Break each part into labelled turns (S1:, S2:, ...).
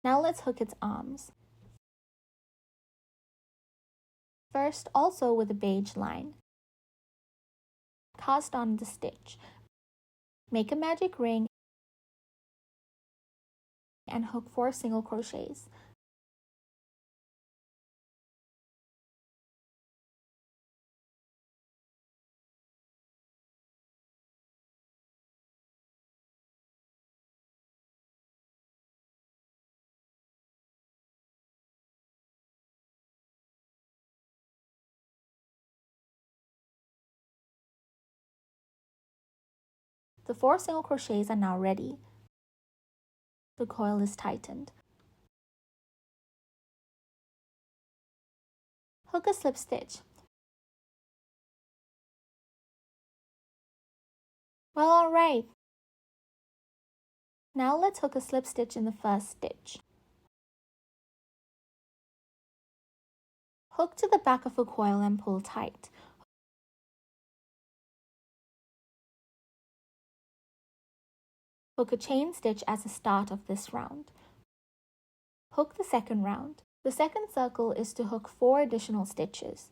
S1: Now let's hook its arms. First, also with a beige line, cast on the stitch. Make a magic ring and hook 4 single crochets. The 4 single crochets are now ready. The coil is tightened. Hook a slip stitch. Well, alright. Now let's hook a slip stitch in the first stitch. Hook to the back of a coil and pull tight. Hook a chain stitch as the start of this round. Hook the second round. The second circle is to hook 4 additional stitches.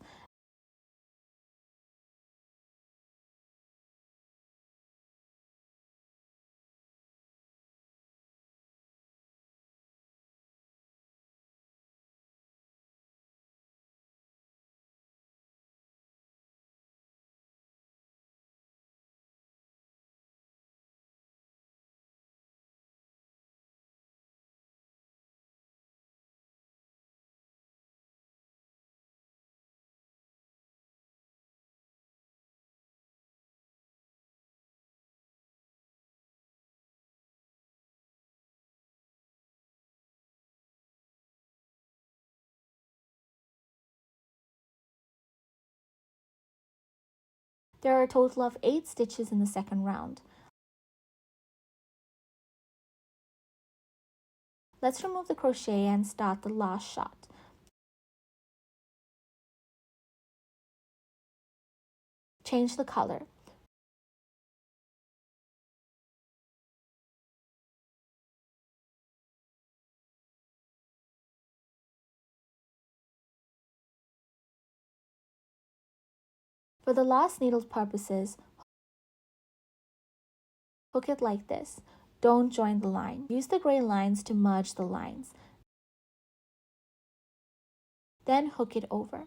S1: There are a total of 8 stitches in the second round. Let's remove the crochet and start the last shot. Change the color. For the last needle's purposes, hook it like this. Don't join the line. Use the gray lines to merge the lines. Then hook it over.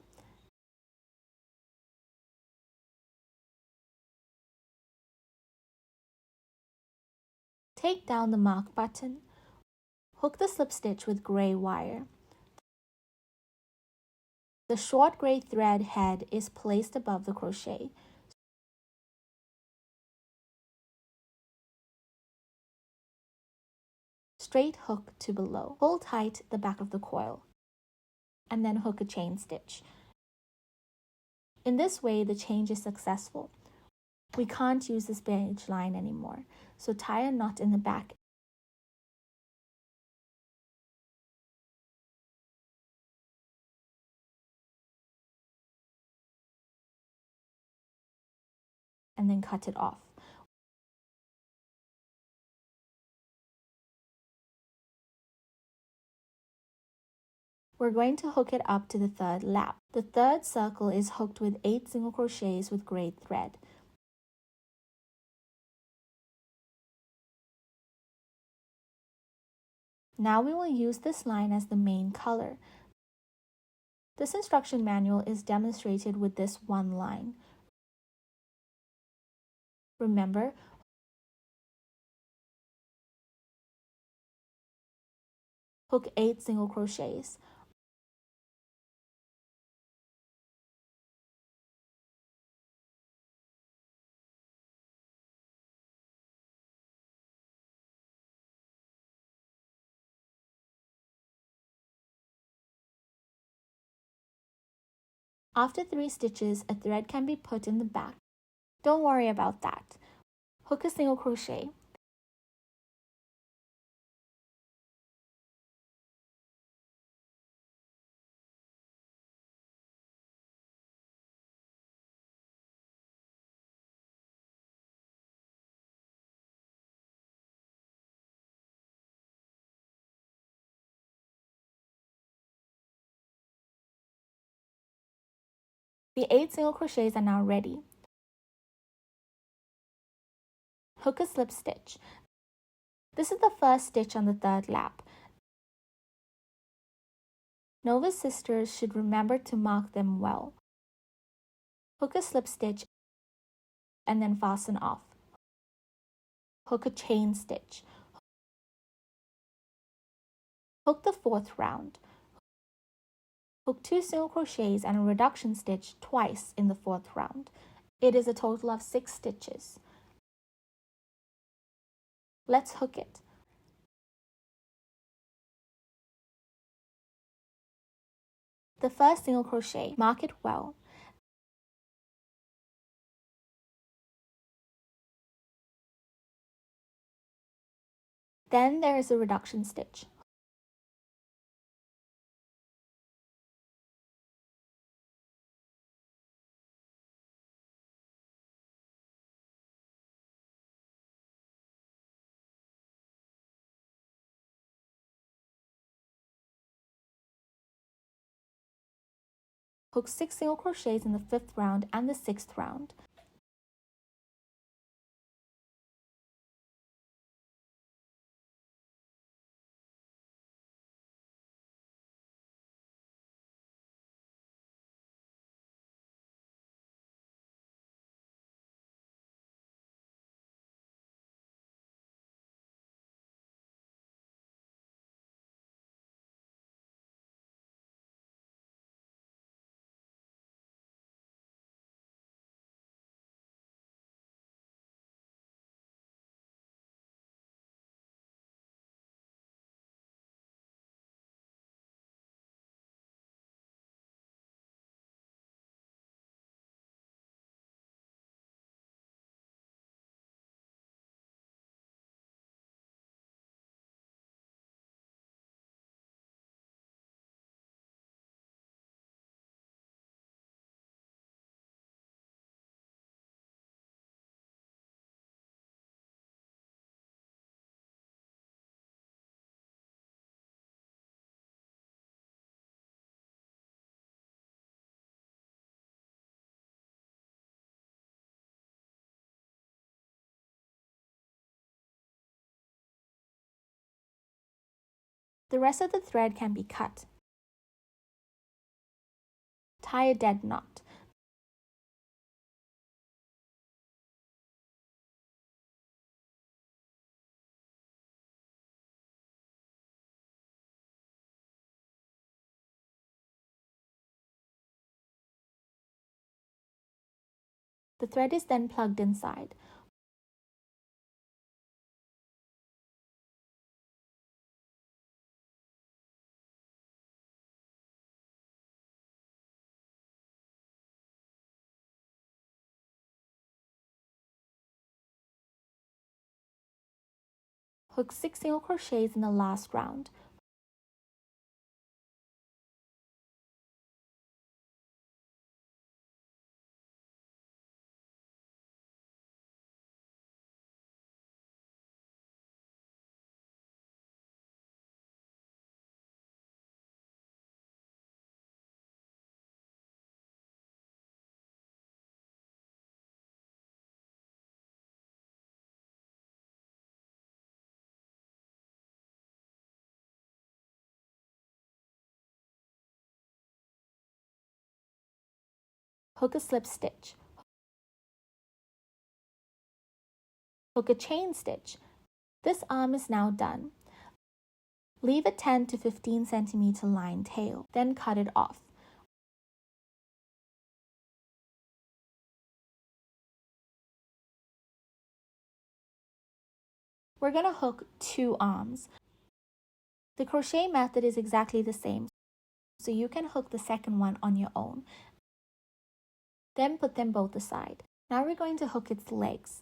S1: Take down the mark button. Hook the slip stitch with gray wire. The short gray thread head is placed above the crochet. Straight hook to below. Pull tight the back of the coil and then hook a chain stitch. In this way, the change is successful. We can't use this beige line anymore, so tie a knot in the back and then cut it off. We're going to hook it up to the third lap. The third circle is hooked with 8 single crochets with gray thread. Now we will use this line as the main color. This instruction manual is demonstrated with this one line. Remember, hook 8 single crochets. After 3 stitches, a thread can be put in the back. Don't worry about that. Hook a single crochet. The 8 single crochets are now ready. Hook a slip stitch. This is the first stitch on the third lap. Novice sisters should remember to mark them well. Hook a slip stitch and then fasten off. Hook a chain stitch. Hook the 4th round. Hook 2 single crochets and a reduction stitch twice in the 4th round. It is a total of 6 stitches. Let's hook it. The first single crochet, mark it well. Then there is a reduction stitch. Hook 6 single crochets in the 5th round and the 6th round. The rest of the thread can be cut. Tie a dead knot. The thread is then plugged inside. Hook 6 single crochets in the last round. Hook a slip stitch. Hook a chain stitch. This arm is now done. Leave a 10 to 15 centimeter line tail, then cut it off. We're going to hook 2 arms. The crochet method is exactly the same, so you can hook the second one on your own. Then put them both aside. Now we're going to hook its legs.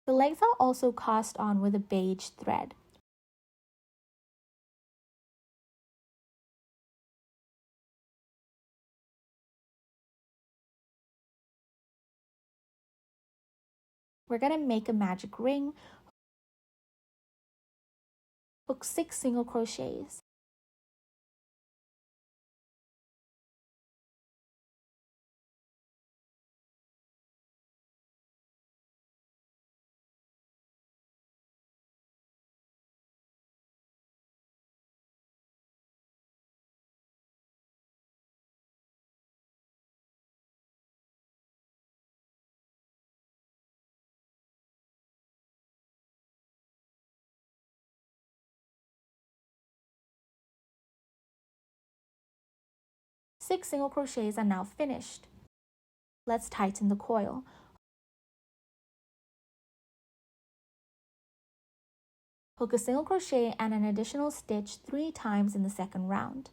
S1: The legs are also cast on with a beige thread. We're going to make a magic ring. Hook 6 single crochets. Six single crochets are now finished. Let's tighten the coil. Hook a single crochet and an additional stitch 3 times in the second round.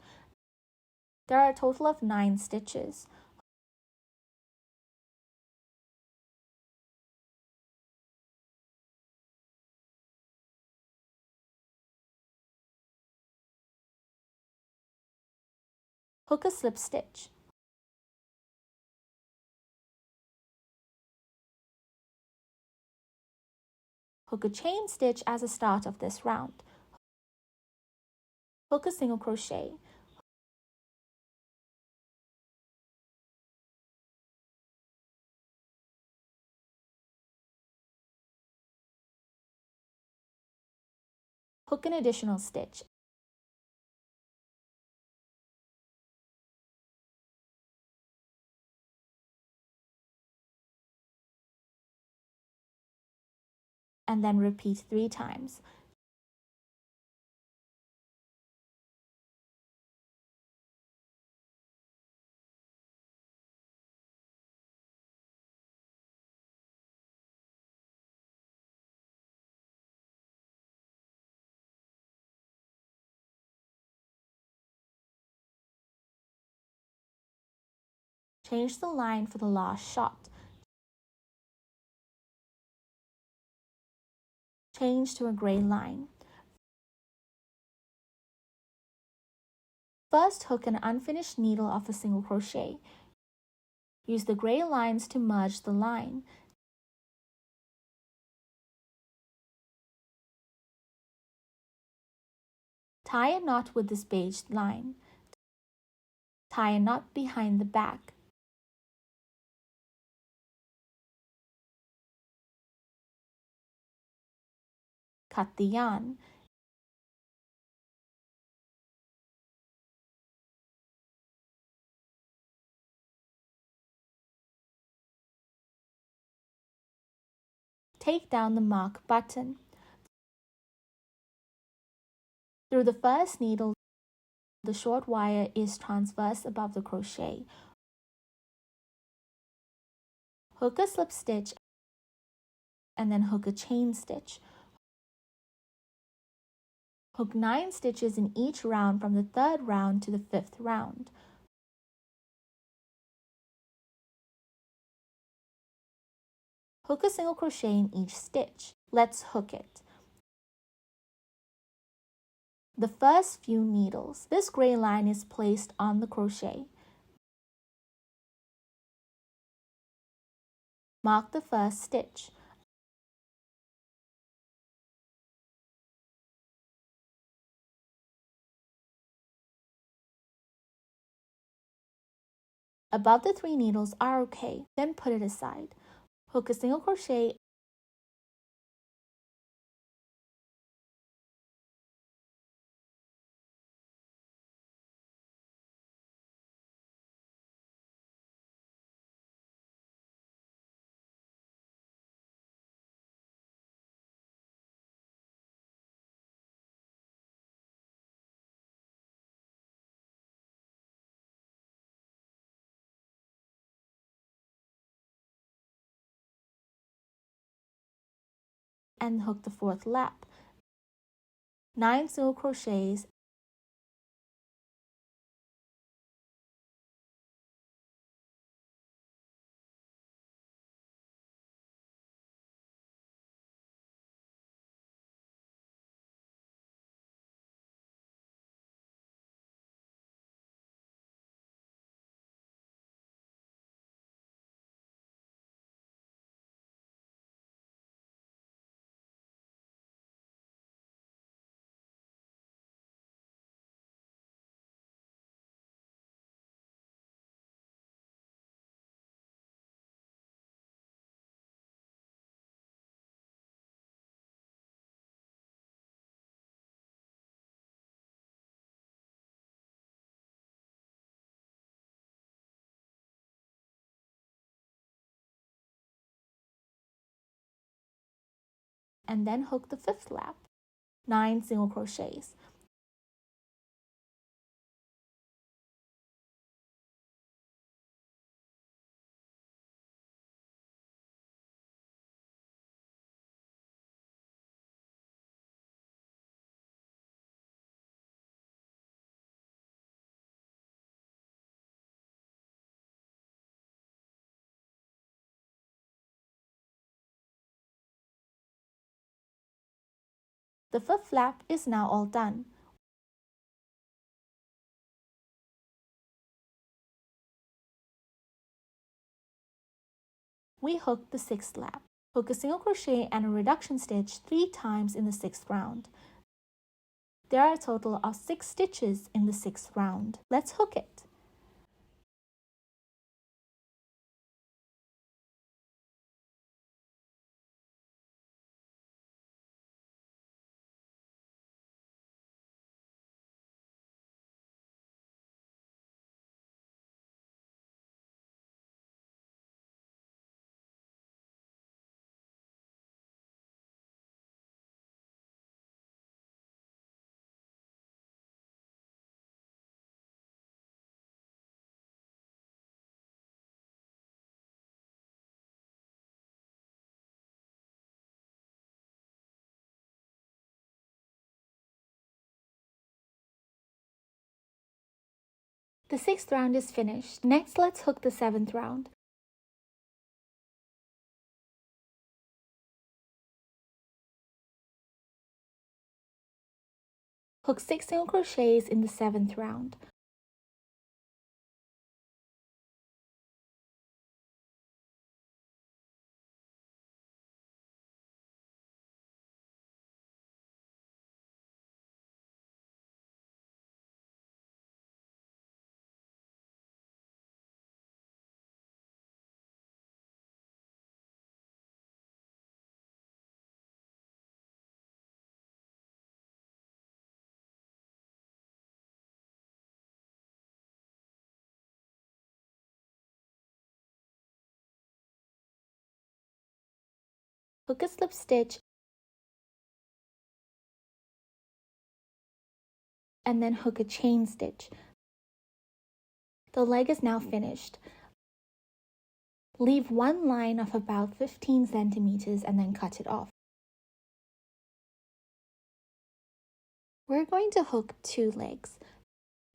S1: There are a total of 9 stitches. Hook a slip stitch. Hook a chain stitch as a start of this round. Hook a single crochet. Hook an additional stitch. And then repeat 3 times. Change the line for the last shot. Change to a gray line. First, hook an unfinished needle of a single crochet. Use the gray lines to merge the line. Tie a knot with this beige line. Tie a knot behind the back. Cut the yarn. Take down the mark button. Through the first needle, the short wire is transverse above the crochet. Hook a slip stitch and then hook a chain stitch. Hook 9 stitches in each round from the 3rd round to the 5th round. Hook a single crochet in each stitch. Let's hook it. The first few needles. This gray line is placed on the crochet. Mark the first stitch. Above the 3 needles are okay, then put it aside. Hook a single crochet and hook the 4th lap. 9 single crochets and then hook the 5th lap, 9 single crochets. The 5th lap is now all done. We hook the 6th lap. Hook a single crochet and a reduction stitch 3 times in the 6th round. There are a total of 6 stitches in the 6th round. Let's hook it. The 6th round is finished. Next, let's hook the 7th round. Hook 6 single crochets in the 7th round. Hook a slip stitch and then hook a chain stitch. The leg is now finished. Leave one line of about 15 centimeters and then cut it off. We're going to hook 2 legs.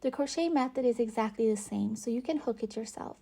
S1: The crochet method is exactly the same, so you can hook it yourself.